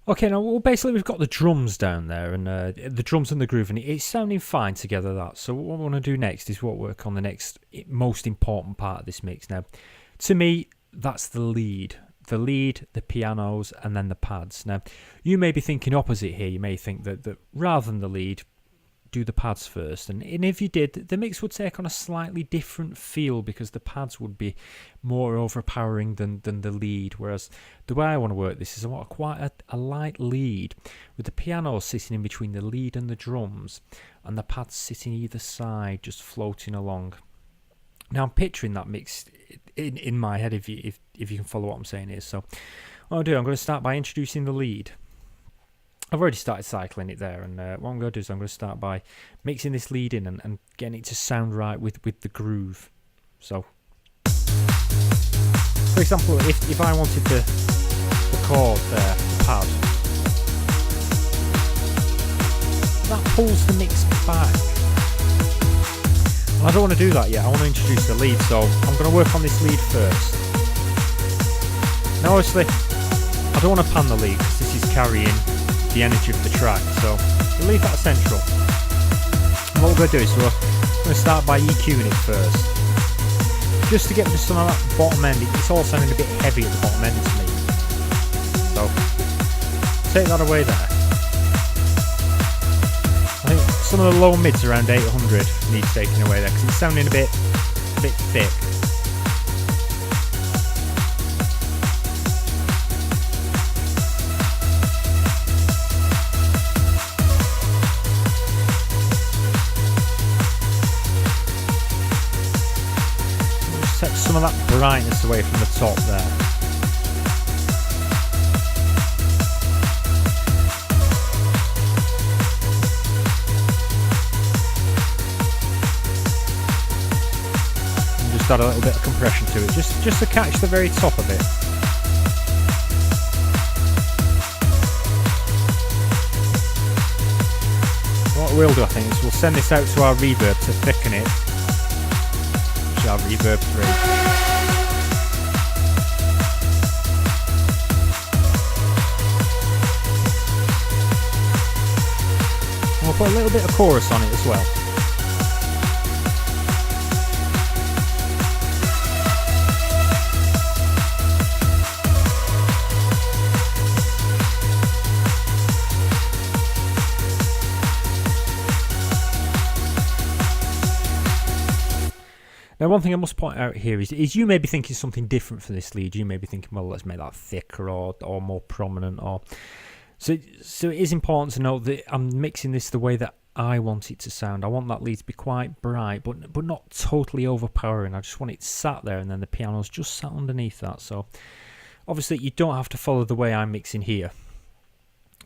Okay, now well, basically we've got the drums down there, and the drums and the groove, and it's sounding fine together. That. So what we want to do next is what work on the next most important part of this mix. Now, to me, that's the lead. The lead, the pianos, and then the pads. Now, you may be thinking opposite here. You may think that rather than the lead, do the pads first, and if you did, the mix would take on a slightly different feel because the pads would be more overpowering than the lead. Whereas the way I want to work this is I want quite a light lead with the piano sitting in between the lead and the drums, and the pads sitting either side, just floating along. Now I'm picturing that mix in my head, if you can follow what I'm saying here. So what I'll do, I'm going to start by introducing the lead. I've already started cycling it there, and what I'm going to do is I'm going to start by mixing this lead in and getting it to sound right with the groove. So, for example, if I wanted to record the pad, that pulls the mix back. And I don't want to do that yet. I want to introduce the lead, so I'm going to work on this lead first. Now, obviously, I don't want to pan the lead because this is carrying the energy of the track, so we'll leave that central. And what we're going to do is we're going to start by EQing it first, just to get some of that bottom end. It's all sounding a bit heavy at the bottom end to me, so take that away there. I think some of the low mids around 800 need taking away there because it's sounding a bit thick. Take some of that brightness away from the top there. And just add a little bit of compression to it, just to catch the very top of it. What we'll do, I think, is we'll send this out to our reverb to thicken it. Our reverb 3. And we'll put a little bit of chorus on it as well. Now, one thing I must point out here is you may be thinking something different for this lead. You may be thinking, well, let's make that thicker or more prominent. So it is important to note that I'm mixing this the way that I want it to sound. I want that lead to be quite bright, but not totally overpowering. I just want it sat there, and then the piano's just sat underneath that. So obviously, you don't have to follow the way I'm mixing here.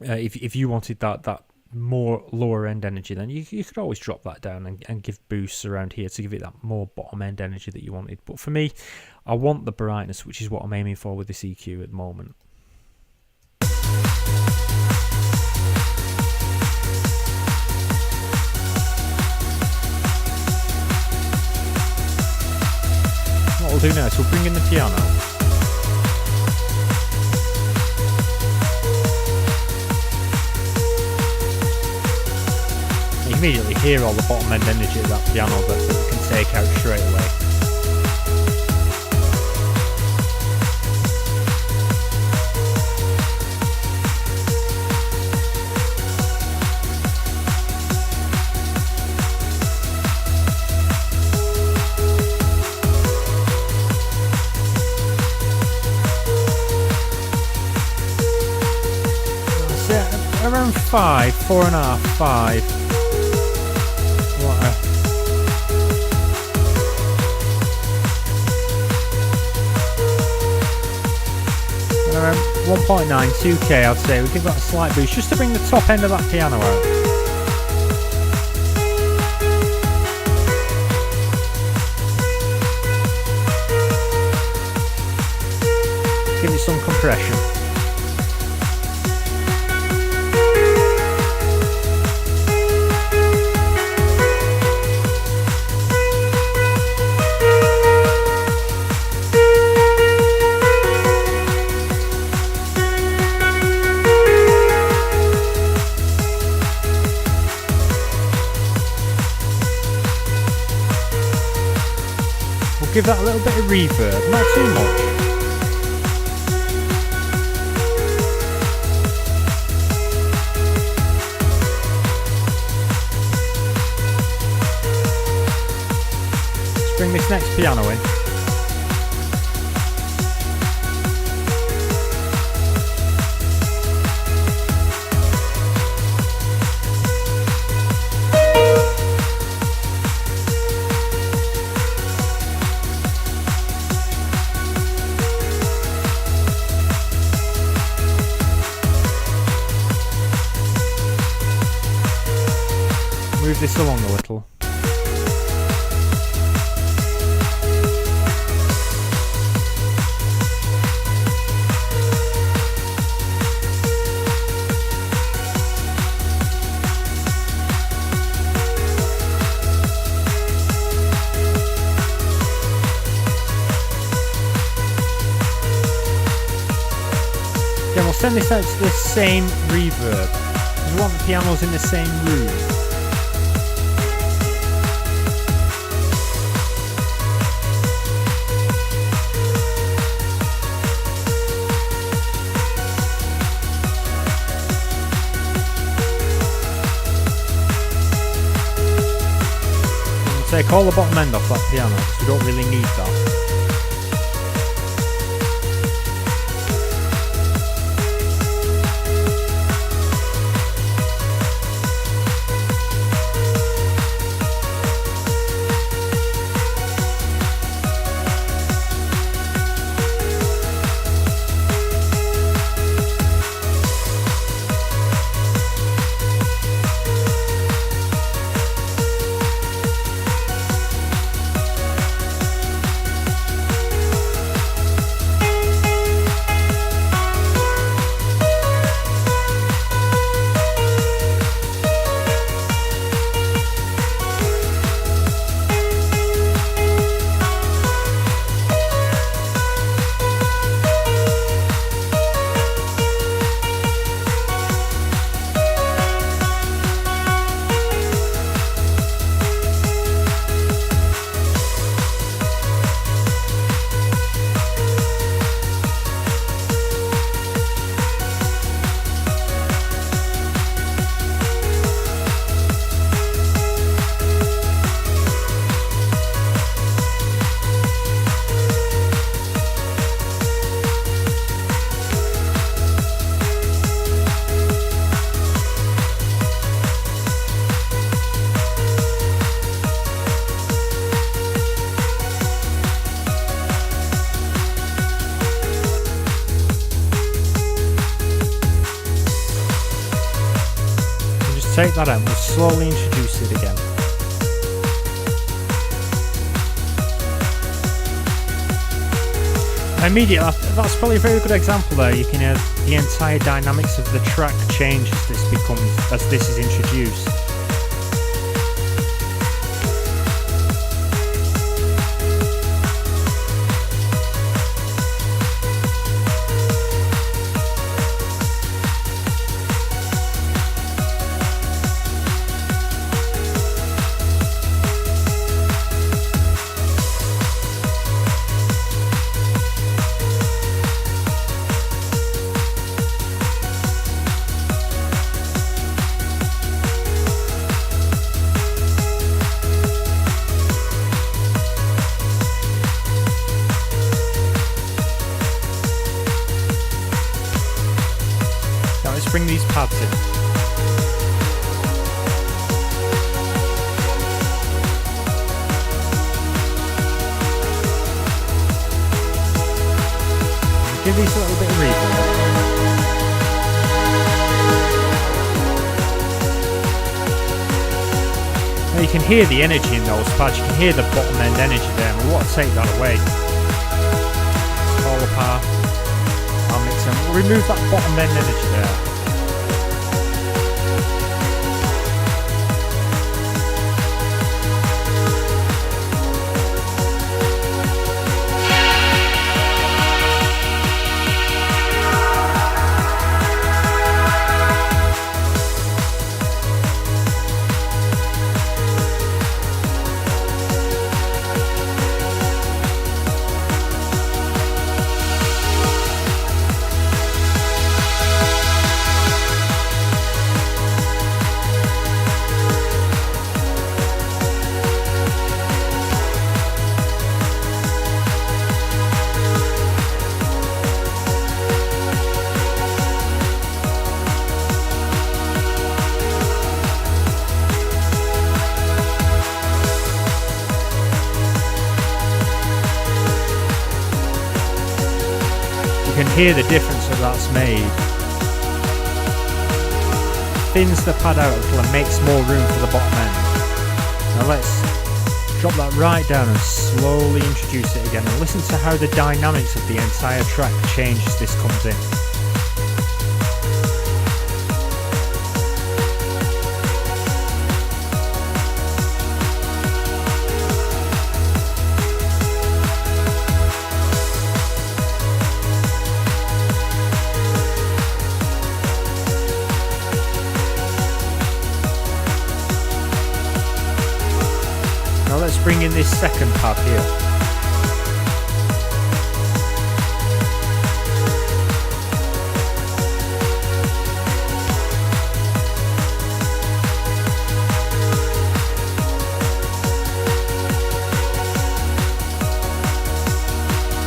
If you wanted that more lower end energy, then you could always drop that down and give boosts around here to give it that more bottom end energy that you wanted. But for me, I want the brightness, which is what I'm aiming for with this EQ at the moment. What we'll do now is we'll bring in the piano. Immediately hear all the bottom end energy of that piano that we can take out straight away. So around 5, 4.5, 5. Around 1.9, 2k I'd say. We give that a slight boost just to bring the top end of that piano out. Give it some compression. We'll give that a little bit of reverb, not too much. Let's bring this next piano in. Move this along a little. Then we'll send this out to the same reverb, because we want the pianos in the same room. Take all the bottom end off that piano because we don't really need that. Take that out and we'll slowly introduce it again. Immediately, that's probably a very good example there. You can hear the entire dynamics of the track change as this is introduced. Bring these pads in. Give these a little bit of reverb. Now you can hear the energy in those pads, you can hear the bottom end energy there, and we want to take that away. All apart. I'll mix them. We'll remove that bottom end energy there. can hear the difference that that's made. Thins the pad out a little and makes more room for the bottom end. Now let's drop that right down and slowly introduce it again, and listen to how the dynamics of the entire track change as this comes in. Let's bring in this second pad here.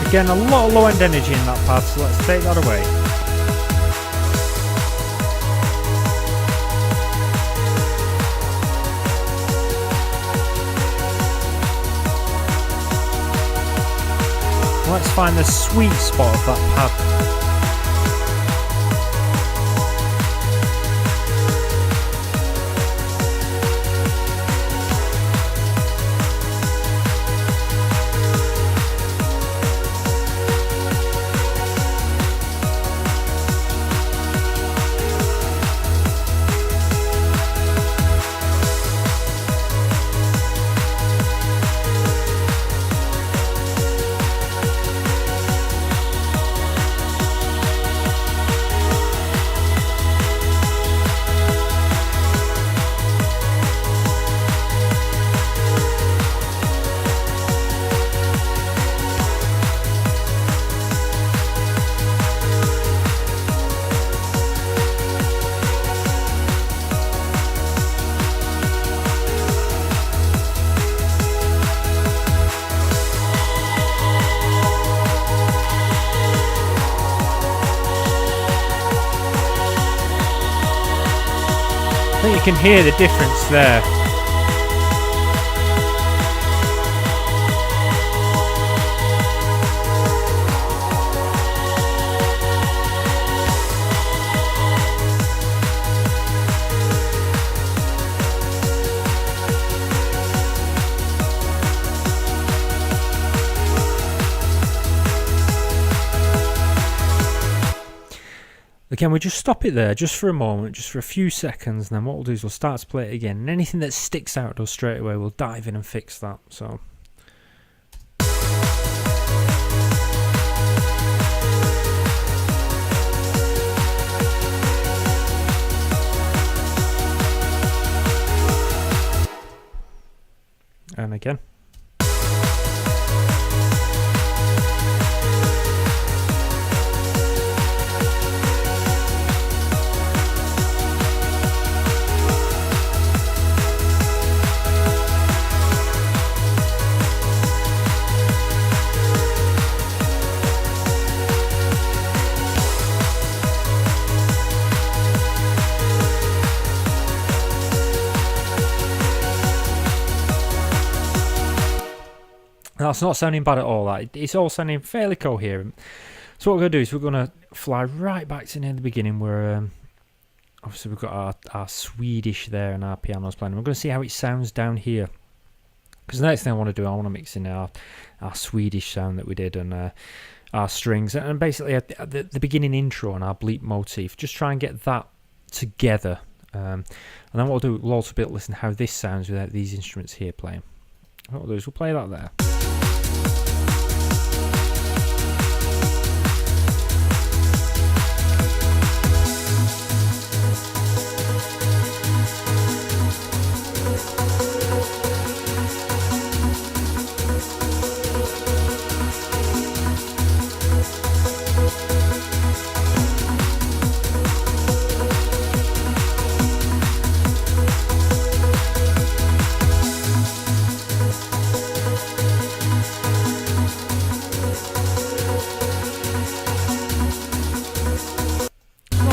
Again, a lot of low end energy in that pad, so let's take that away. Let's find the sweet spot of that pad. I think you can hear the difference there. Again, we just stop it there just for a moment, just for a few seconds, and then what we'll do is we'll start to play it again, and anything that sticks out to us straight away, we'll dive in and fix that. So and again. That's not sounding bad at all. It's all sounding fairly coherent. So what we're going to do is we're going to fly right back to near the beginning where obviously we've got our Swedish there and our piano's playing. We're going to see how it sounds down here. Because the next thing I want to do, I want to mix in our Swedish sound that we did and our strings. And basically the beginning intro and our bleep motif. Just try and get that together. And then what we'll do, we'll also be able to listen to how this sounds without these instruments here playing. What we'll do is we'll play that there.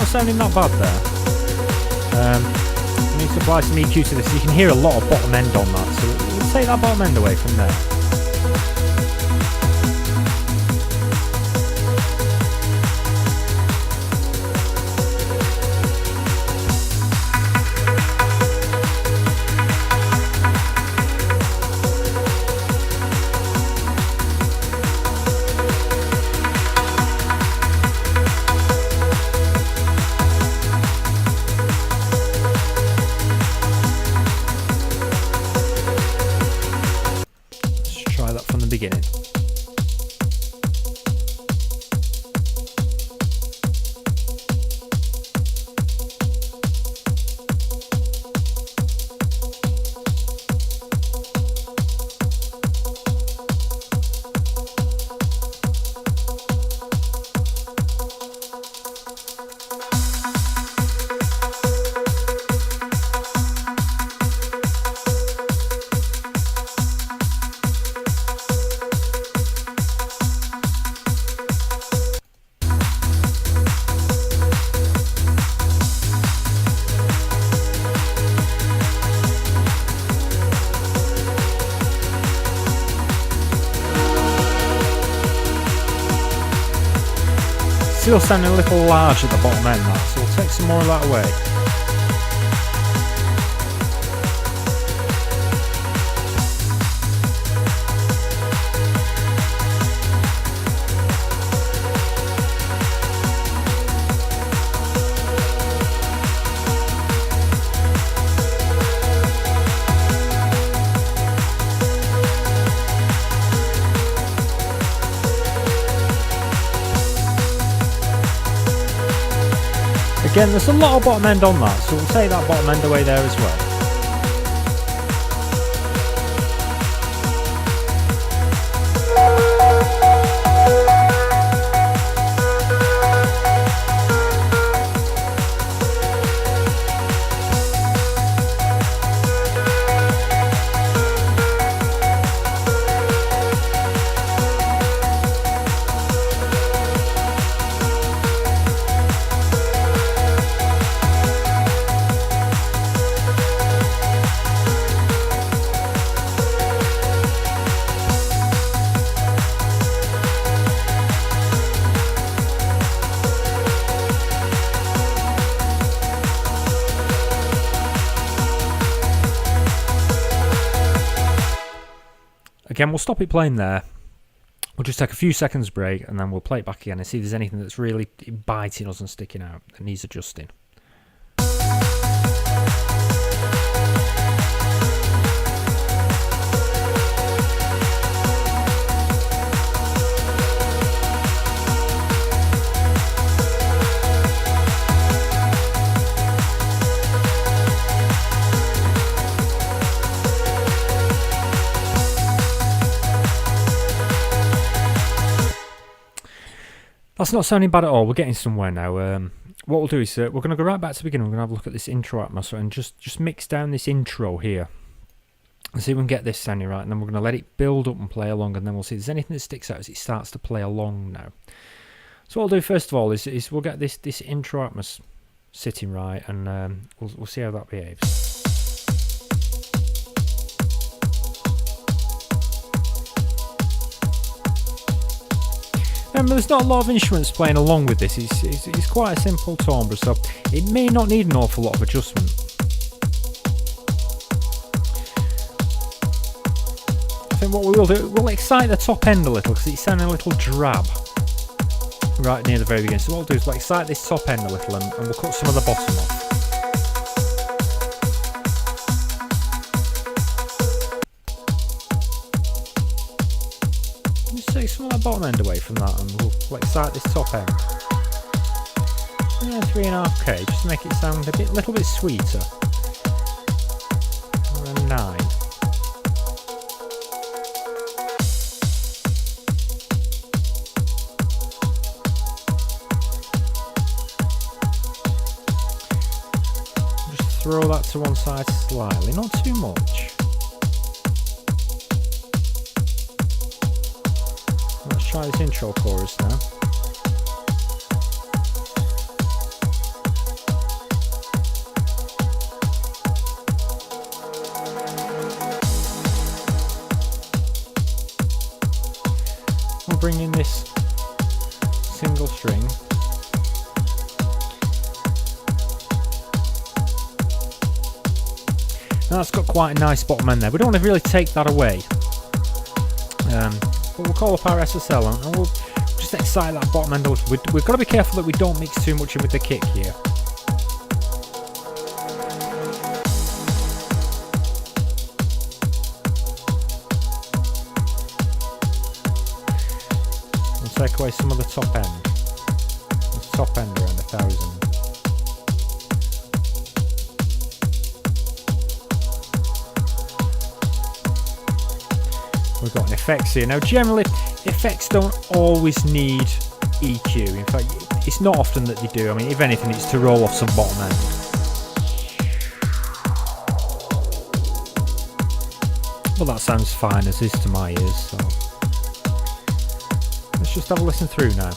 Sounding not bad there. We need to apply some EQ to this. You can hear a lot of bottom end on that, so we'll take that bottom end away from there. Still standing a little large at the bottom end, that, so we'll take some more of that away. Again, there's a lot of bottom end on that, so we'll take that bottom end away there as well. Again, we'll stop it playing there. We'll just take a few seconds break and then we'll play it back again and see if there's anything that's really biting us and sticking out that needs adjusting. That's not sounding bad at all. We're getting somewhere now. What we'll do is we're going to go right back to the beginning. We're going to have a look at this intro atmosphere and just mix down this intro here and see if we can get this sounding right. And then we're going to let it build up and play along, and then we'll see if there's anything that sticks out as it starts to play along now. So what I'll do first of all is we'll get this intro atmosphere sitting right, and we'll see how that behaves. There's not a lot of instruments playing along with this. It's quite a simple timbre, so it may not need an awful lot of adjustment. I think what we will do, we'll excite the top end a little because it's sounding a little drab right near the very beginning. So what we'll do is we'll excite this top end a little and we'll cut some of the bottom off. Take some of that bottom end away from that and we'll excite this top end. Yeah, 3.5k, just to make it sound a little bit sweeter. And a 9. Just throw that to one side slightly, not too much. Let's try this intro chorus now. We'll bring in this single string. Now that's got quite a nice bottom end there. We don't want to really take that away. But we'll call up our SSL and we'll just excite that bottom end a little. We've got to be careful that we don't mix too much in with the kick here. take away some of the top end. The top end around 1,000. We've got an effects here. Now generally effects don't always need EQ. In fact, it's not often that they do. I mean, if anything, it's to roll off some bottom end. Well, that sounds fine as is to my ears, so let's just have a listen through now.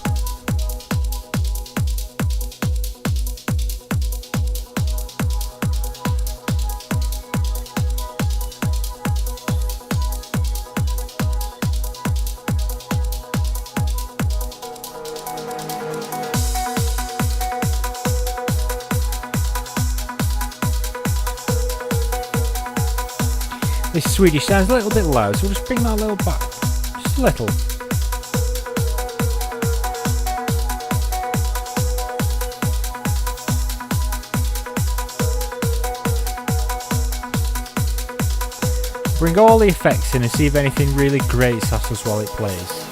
This Swedish sounds a little bit loud, so we'll just bring that a little back. Just a little. Bring all the effects in and see if anything really grates at us while it plays.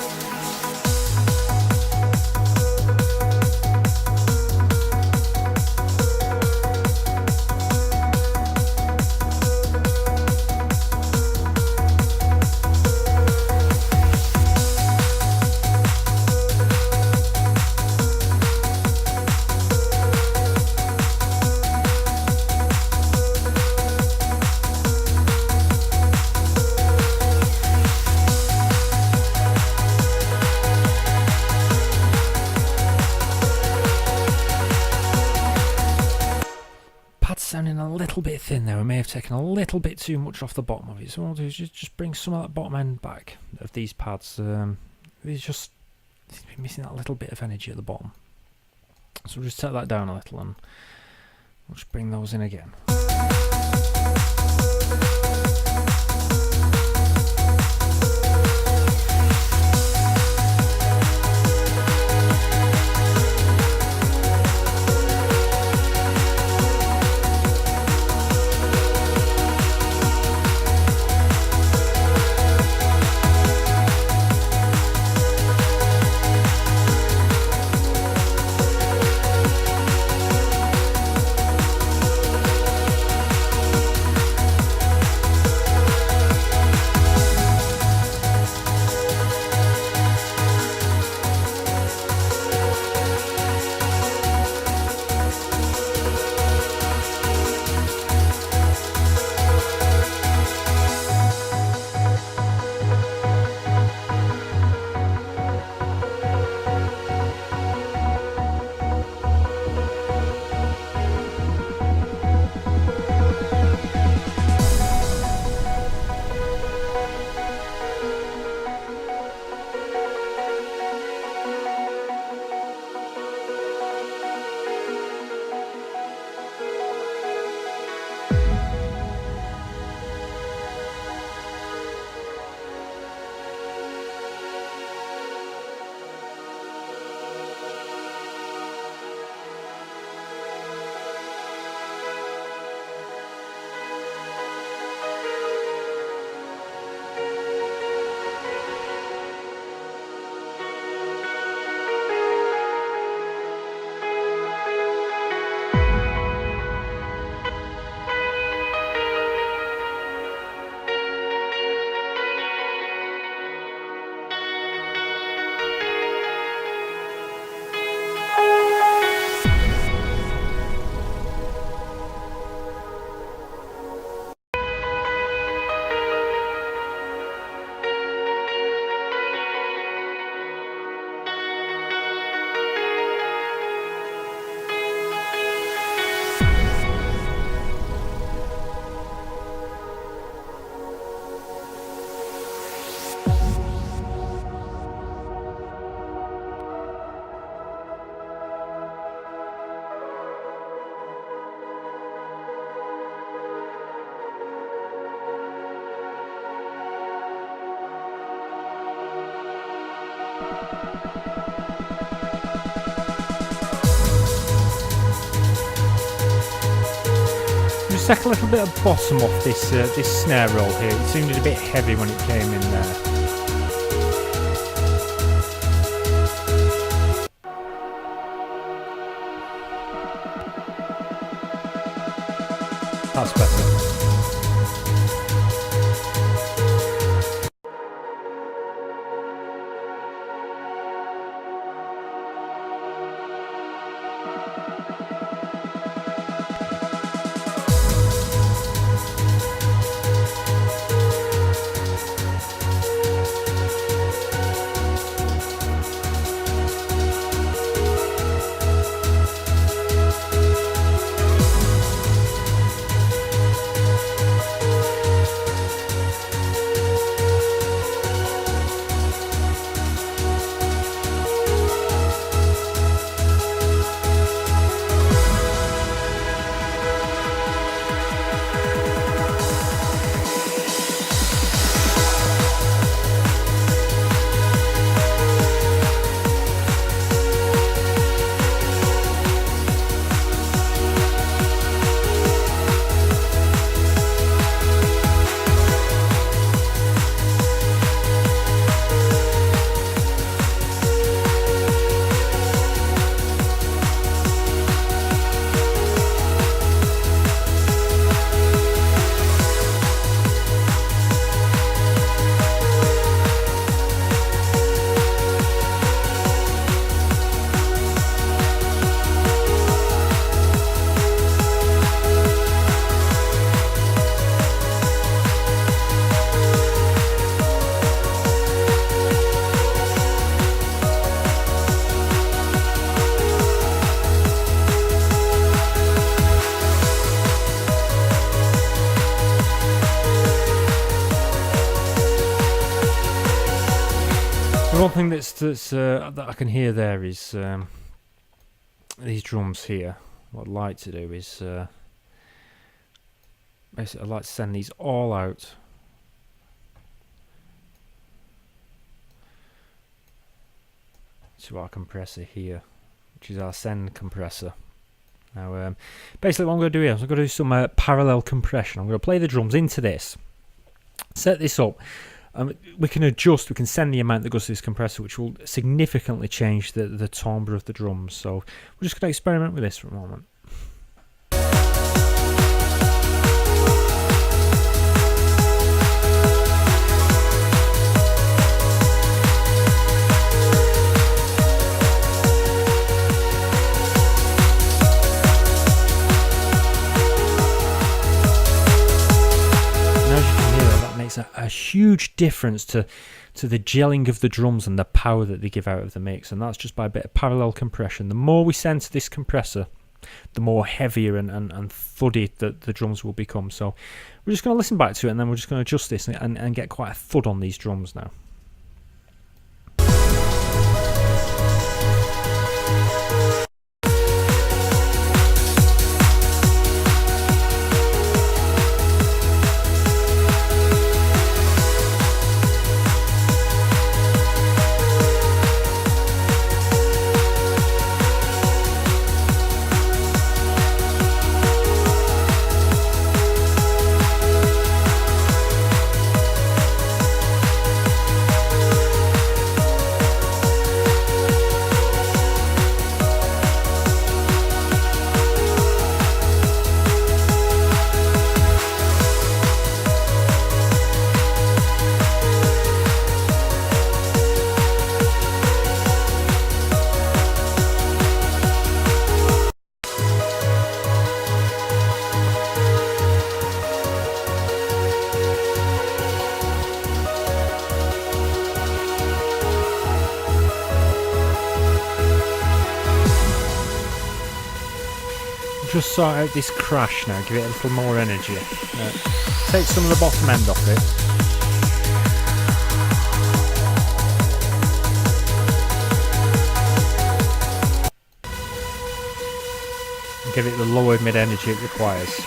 Sounding a little bit thin there. We may have taken a little bit too much off the bottom of it. So what I'll do is just bring some of that bottom end back of these pads. It's just missing that little bit of energy at the bottom. So we'll just take that down a little and we'll just bring those in again. Take a little bit of bottom off this this snare roll here. It seemed a bit heavy when it came in there. That's better. One thing that I can hear there is these drums here. What I'd like to do is basically I'd like to send these all out to our compressor here, which is our send compressor. Now basically what I'm going to do here is I'm going to do some parallel compression. I'm going to play the drums into this, set this up. We can adjust, we can send the amount that goes to this compressor, which will significantly change the timbre of the drums. So we're just going to experiment with this for a moment. A huge difference to the gelling of the drums and the power that they give out of the mix, and that's just by a bit of parallel compression. The more we send to this compressor, the more heavier and thuddy that the drums will become. So we're just going to listen back to it, and then we're just going to adjust this and get quite a thud on these drums now. Just sort out this crash now, give it a little more energy. Take some of the bottom end off it. And give it the lower mid energy it requires.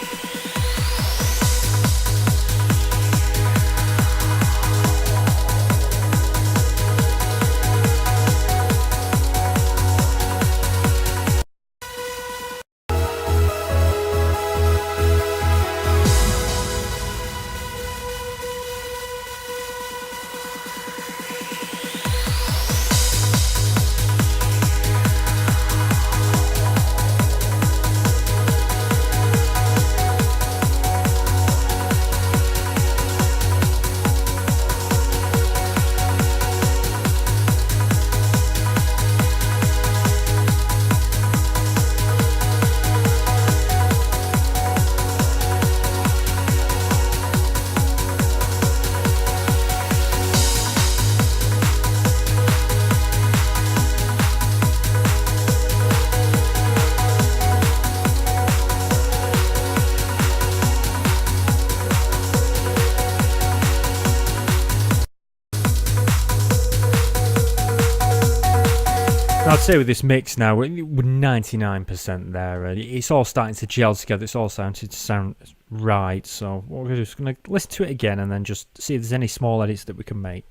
I'd say with this mix now, we're 99% there. It's all starting to gel together. It's all starting to sound right. So we're just going to listen to it again and then just see if there's any small edits that we can make.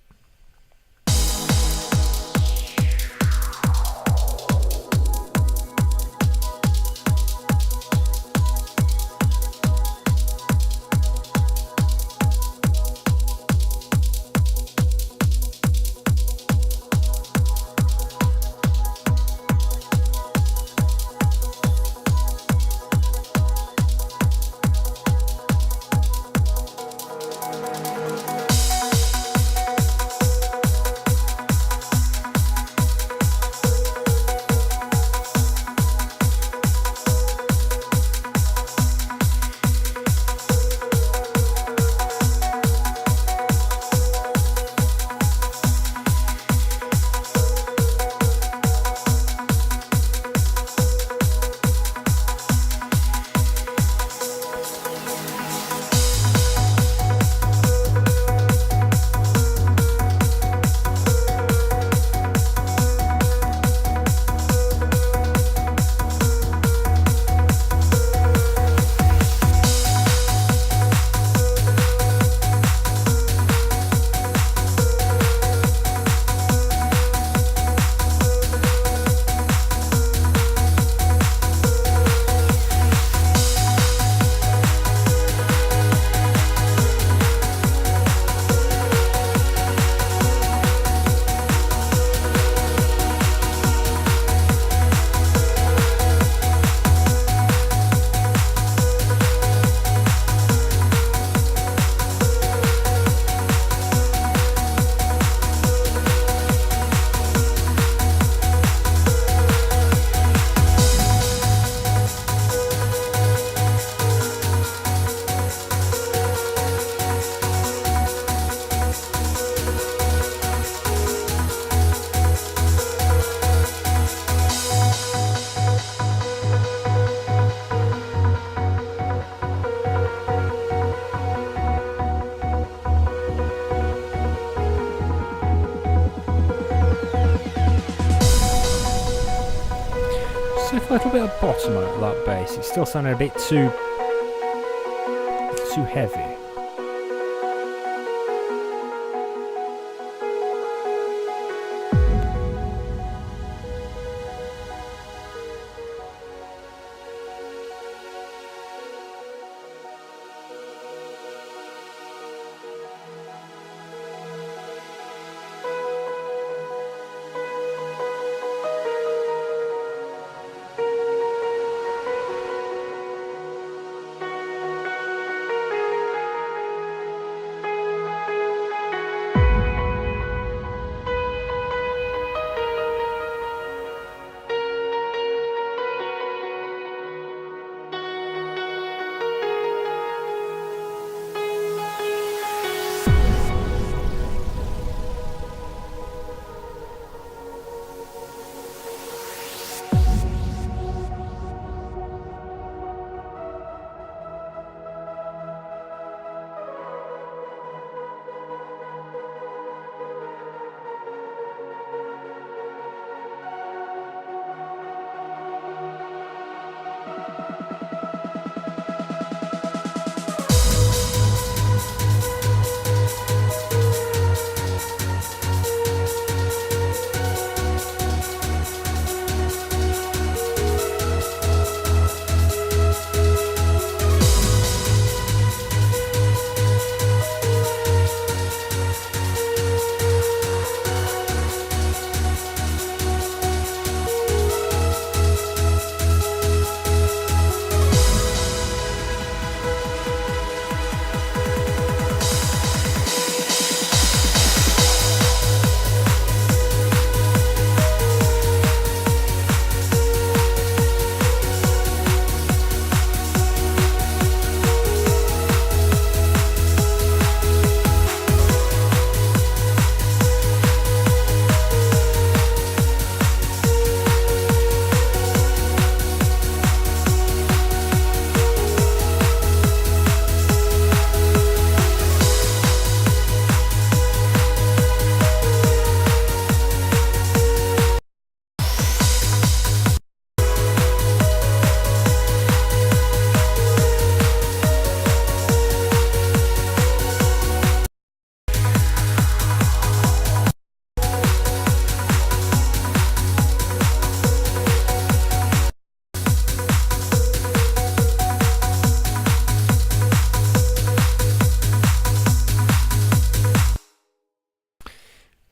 A little bit of bottom out of that bass. It's still sounding a bit too heavy.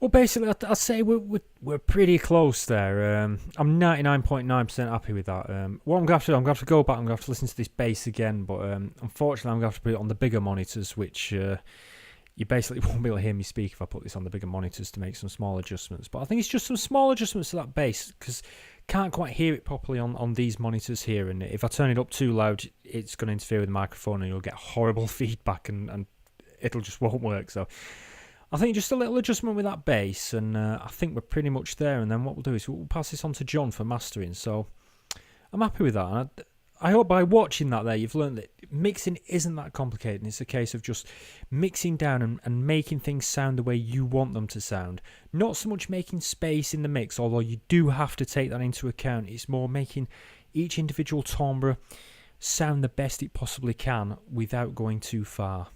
Well, basically, I'd say we're pretty close there. I'm 99.9% happy with that. What I'm going to have to do, I'm going to have to go back, I'm going to have to listen to this bass again, but unfortunately, I'm going to have to put it on the bigger monitors, which you basically won't be able to hear me speak if I put this on the bigger monitors to make some small adjustments. But I think it's just some small adjustments to that bass, because can't quite hear it properly on these monitors here, and if I turn it up too loud, it's going to interfere with the microphone, and you'll get horrible feedback, and it'll just won't work. So I think just a little adjustment with that bass, and I think we're pretty much there. And then what we'll do is we'll pass this on to John for mastering. So I'm happy with that. And I hope by watching that there, you've learned that mixing isn't that complicated. It's a case of just mixing down and making things sound the way you want them to sound. Not so much making space in the mix, although you do have to take that into account. It's more making each individual timbre sound the best it possibly can without going too far.